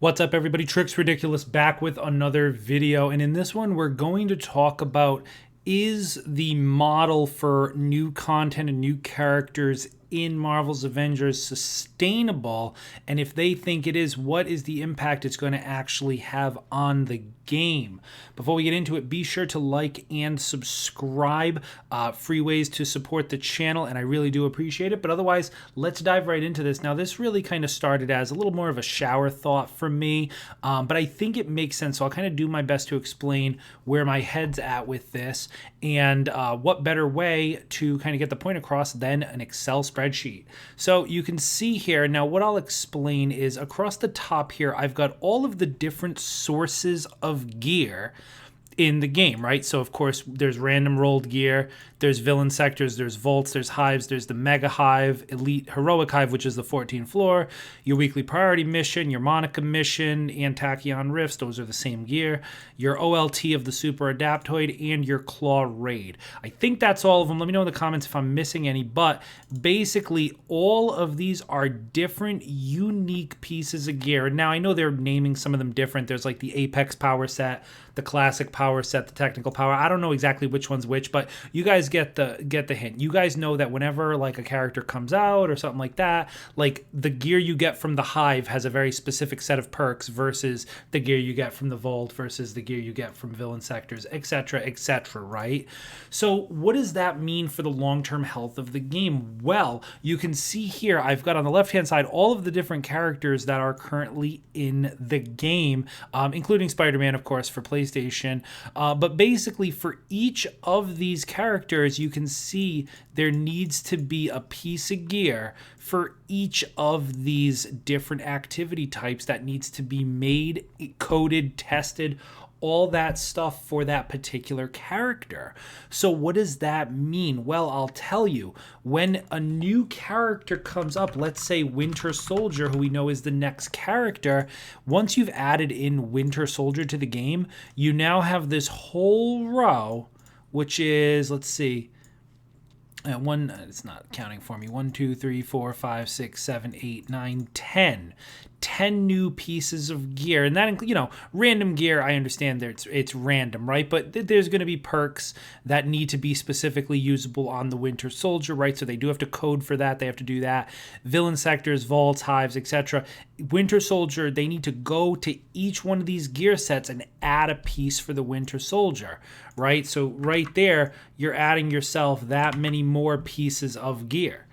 What's up, everybody? Tricks Ridiculous back with another video, and in this one we're going to talk about, is the model for new content and new characters in Marvel's Avengers sustainable? And if they think it is, what is the impact it's going to actually have on the game? Before we get into it, be sure to like and subscribe. Free ways to support the channel, and I really do appreciate it. But otherwise, let's dive right into this. Now, this really kind of started as a little more of a shower thought for me, but I think it makes sense. So I'll kind of do my best to explain where my head's at with this, and what better way to kind of get the point across than an Excel spreadsheet. So you can see here, now what I'll explain is across the top here, I've got all of the different sources of gear in the game, right? So of course there's random rolled gear, there's villain sectors, there's vaults, there's hives, there's the mega hive, elite heroic hive, which is the 14th floor, your weekly priority mission, your Monica mission, and Tachyon rifts, those are the same gear, your OLT of the super adaptoid, and your claw raid. I think that's all of them. Let me know in the comments if I'm missing any, but basically all of these are different unique pieces of gear. Now I know they're naming some of them different. There's like the Apex power set, the classic power set, the technical power. I don't know exactly which one's which, but you guys get the hint. You guys know that whenever like a character comes out or something like that, like the gear you get from the hive has a very specific set of perks versus the gear you get from the vault versus the gear you get from villain sectors, etc., right? So what does that mean for the long-term health of the game? Well, you can see here I've got on the left-hand side all of the different characters that are currently in the game, including Spider-Man, of course, for PlayStation. But basically for each of these characters, you can see there needs to be a piece of gear for each of these different activity types that needs to be made, coded, tested, all that stuff for that particular character. So what does that mean? Well, I'll tell you, when a new character comes up, let's say Winter Soldier, who we know is the next character, once you've added in Winter Soldier to the game, you now have this whole row, which is, let's see, it's not counting for me. 1, 2, 3, 4, 5, 6, 7, 8, 9, 10. 10 new pieces of gear, and that includes, random gear. I understand that it's random, right? But there's going to be perks that need to be specifically usable on the Winter Soldier, right? So they do have to code for that. They have to do that. Villain sectors, vaults, hives, etc. Winter Soldier, they need to go to each one of these gear sets and add a piece for the Winter Soldier, right? So right there, you're adding yourself that many more pieces of gear.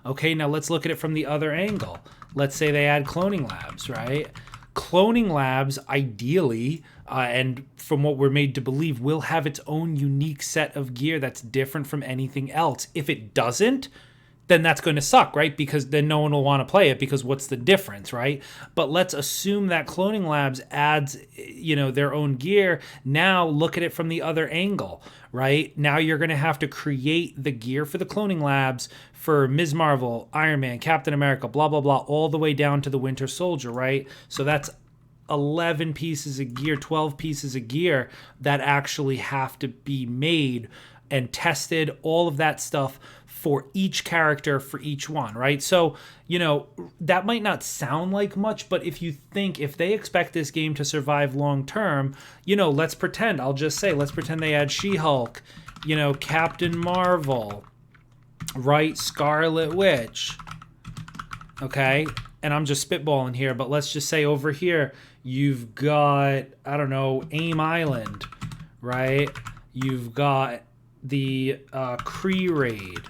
Okay, now let's look at it from the other angle. Let's say they add cloning labs, right? Cloning labs, ideally, and from what we're made to believe, will have its own unique set of gear that's different from anything else. If it doesn't, then that's going to suck, right? Because then no one will want to play it, because what's the difference, right? But let's assume that Cloning Labs adds, their own gear. Now look at it from the other angle, right? Now you're going to have to create the gear for the Cloning Labs for Ms. Marvel, Iron Man, Captain America, blah, blah, blah, all the way down to the Winter Soldier, right? So that's 11 pieces of gear, 12 pieces of gear that actually have to be made and tested, all of that stuff for each character, for each one, right? So, that might not sound like much, but if they expect this game to survive long term, let's pretend they add She-Hulk, Captain Marvel, right? Scarlet Witch, okay? And I'm just spitballing here, but let's just say over here, you've got, AIM Island, right? You've got the Kree raid,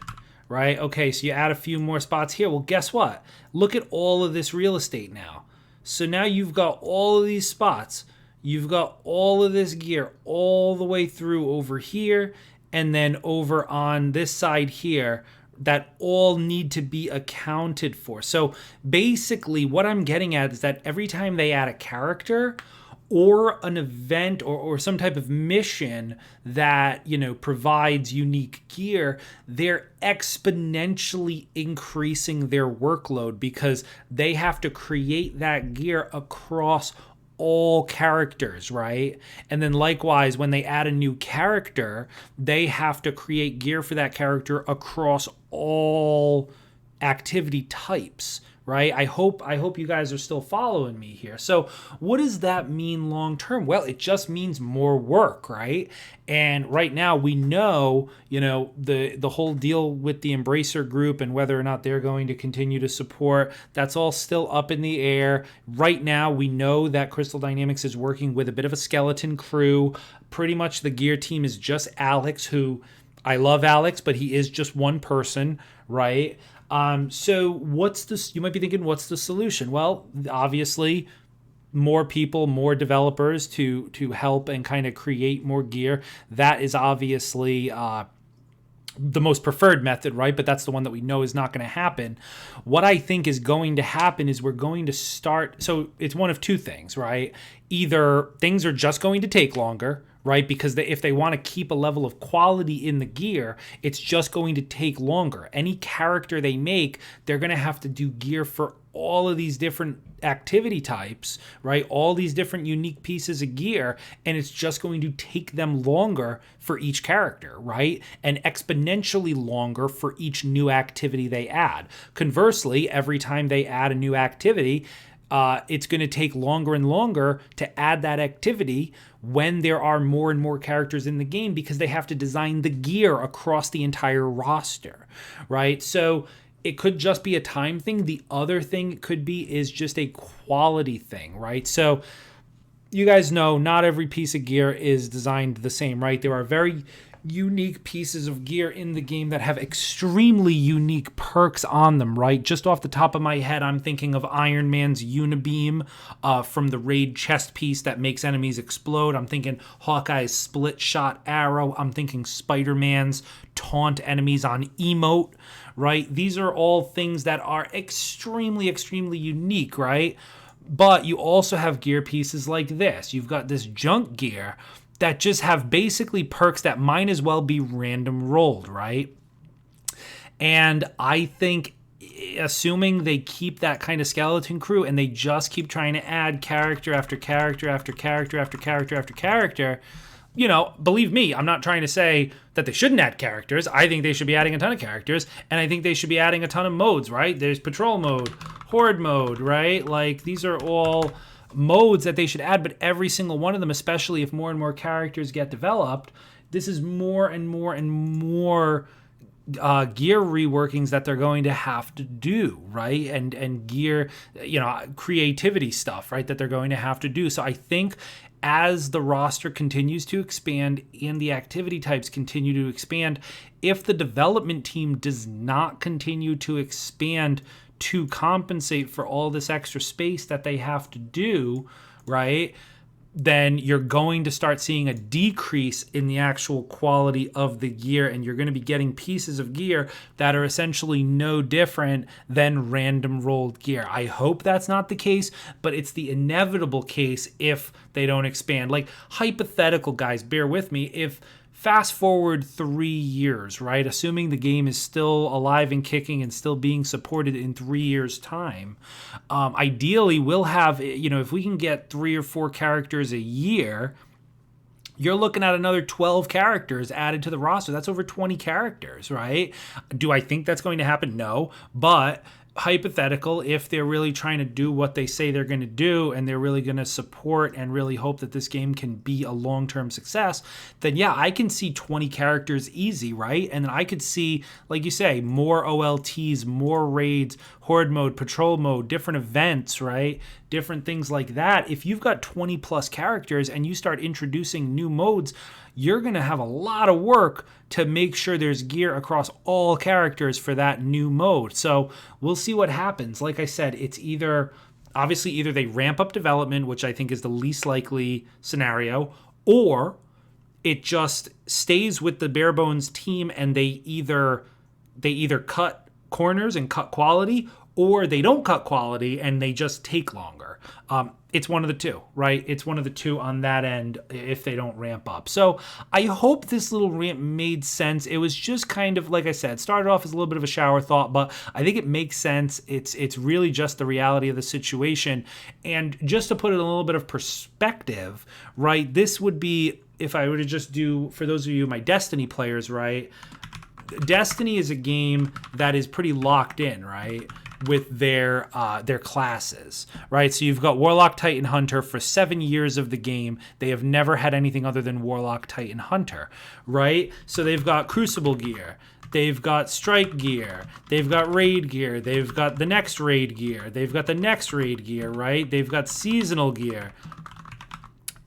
right? Okay, so you add a few more spots here. Well, guess what? Look at all of this real estate now. So now you've got all of these spots. You've got all of this gear all the way through over here, and then over on this side here, that all need to be accounted for. So basically what I'm getting at is that every time they add a character or an event or some type of mission that, provides unique gear, they're exponentially increasing their workload, because they have to create that gear across all characters, right? And then likewise, when they add a new character, they have to create gear for that character across all activity types, right? I hope you guys are still following me here. So what does that mean long term? Well, it just means more work, right? And right now we know, the whole deal with the Embracer Group and whether or not they're going to continue to support, that's all still up in the air. Right now we know that Crystal Dynamics is working with a bit of a skeleton crew. Pretty much the gear team is just Alex, who I love Alex, but he is just one person, right? So what's this? You might be thinking, what's the solution? Well, obviously, more people, more developers to help and kind of create more gear. That is obviously the most preferred method, right? But that's the one that we know is not going to happen. What I think is going to happen is we're going to start. So it's one of two things, right? Either things are just going to take longer, right? Because if they want to keep a level of quality in the gear, it's just going to take longer. Any character they make, they're going to have to do gear for all of these different activity types, right? All these different unique pieces of gear, and it's just going to take them longer for each character, right? And exponentially longer for each new activity they add. Conversely, every time they add a new activity, it's going to take longer and longer to add that activity when there are more and more characters in the game, because they have to design the gear across the entire roster, right? So it could just be a time thing. The other thing it could be is just a quality thing, right? So you guys know not every piece of gear is designed the same, right? There are very unique pieces of gear in the game that have extremely unique perks on them, right? Just off the top of my head, I'm thinking of Iron Man's Unibeam from the Raid chest piece that makes enemies explode. I'm thinking Hawkeye's split shot arrow. I'm thinking Spider-Man's taunt enemies on emote, right? These are all things that are extremely, extremely unique, right? But you also have gear pieces like this. You've got this junk gear that just have basically perks that might as well be random rolled, right? And I think, assuming they keep that kind of skeleton crew and they just keep trying to add character after character after character after character after character, believe me, I'm not trying to say that they shouldn't add characters. I think they should be adding a ton of characters, and I think they should be adding a ton of modes, right? There's patrol mode, horde mode, right? Like, these are all modes that they should add, but every single one of them, especially if more and more characters get developed, this is more and more and more gear reworkings that they're going to have to do, right? And gear, creativity stuff, right, that they're going to have to do. So I think as the roster continues to expand and the activity types continue to expand, if the development team does not continue to expand to compensate for all this extra space that they have to do, right, then you're going to start seeing a decrease in the actual quality of the gear, and you're going to be getting pieces of gear that are essentially no different than random rolled gear. I hope that's not the case, but it's the inevitable case if they don't expand. Like, hypothetical, guys, bear with me, if fast forward 3 years, right? Assuming the game is still alive and kicking and still being supported in 3 years' time. Ideally, we'll have, if we can get 3 or 4 characters a year, you're looking at another 12 characters added to the roster. That's over 20 characters, right? Do I think that's going to happen? No. But hypothetical, if they're really trying to do what they say they're going to do and they're really going to support and really hope that this game can be a long-term success, then yeah, I can see 20 characters easy, right? And then I could see, like you say, more OLTs, more raids, horde mode, patrol mode, different events, right? Different things like that. If you've got 20 plus characters and you start introducing new modes, you're going to have a lot of work to make sure there's gear across all characters for that new mode. So we'll see what happens. Like I said, it's either they ramp up development, which I think is the least likely scenario, or it just stays with the bare bones team and they either cut corners and cut quality, or they don't cut quality and they just take longer. It's one of the two, right? It's one of the two on that end if they don't ramp up. So I hope this little rant made sense. It was just kind of, like I said, started off as a little bit of a shower thought, but I think it makes sense. It's really just the reality of the situation. And just to put it in a little bit of perspective, right? This would be, if I were to just do, for those of you, my Destiny players, right? Destiny is a game that is pretty locked in, right? their classes, right? So you've got Warlock, Titan, Hunter. For 7 years of the game, they have never had anything other than Warlock, Titan, Hunter, right? So they've got Crucible gear. They've got strike gear. They've got raid gear. They've got the next raid gear. They've got the next raid gear, right? They've got seasonal gear.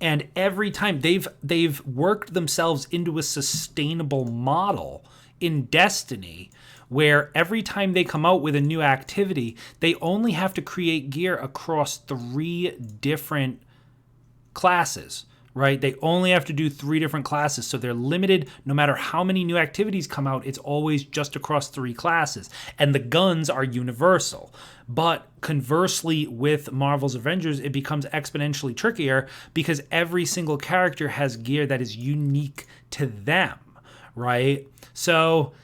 And every time they've worked themselves into a sustainable model in Destiny where every time they come out with a new activity, they only have to create gear across 3 different classes. Right? They only have to do 3 different classes. So they're limited. No matter how many new activities come out, it's always just across 3 classes. And the guns are universal. But conversely, with Marvel's Avengers, it becomes exponentially trickier because every single character has gear that is unique to them. Right? So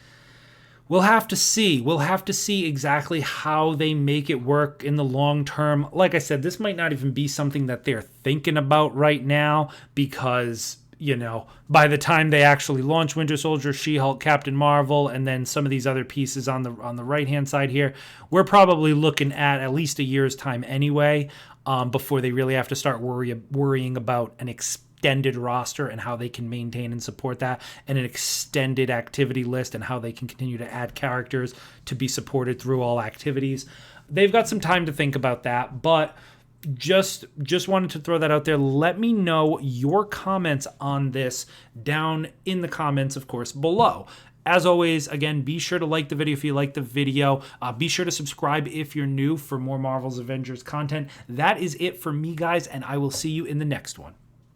we'll have to see. We'll have to see exactly how they make it work in the long term. Like I said, this might not even be something that they're thinking about right now because, you know, by the time they actually launch Winter Soldier, She-Hulk, Captain Marvel, and then some of these other pieces on the right-hand side here, we're probably looking at least a year's time anyway, before they really have to start worrying about an extended roster and how they can maintain and support that, and an extended activity list and how they can continue to add characters to be supported through all activities. They've got some time to think about that, but just wanted to throw that out there. Let me know your comments on this down in the comments, of course, below. As always, again, be sure to like the video if you like the video. Be sure to subscribe if you're new for more Marvel's Avengers content. That is it for me, guys, and I will see you in the next one.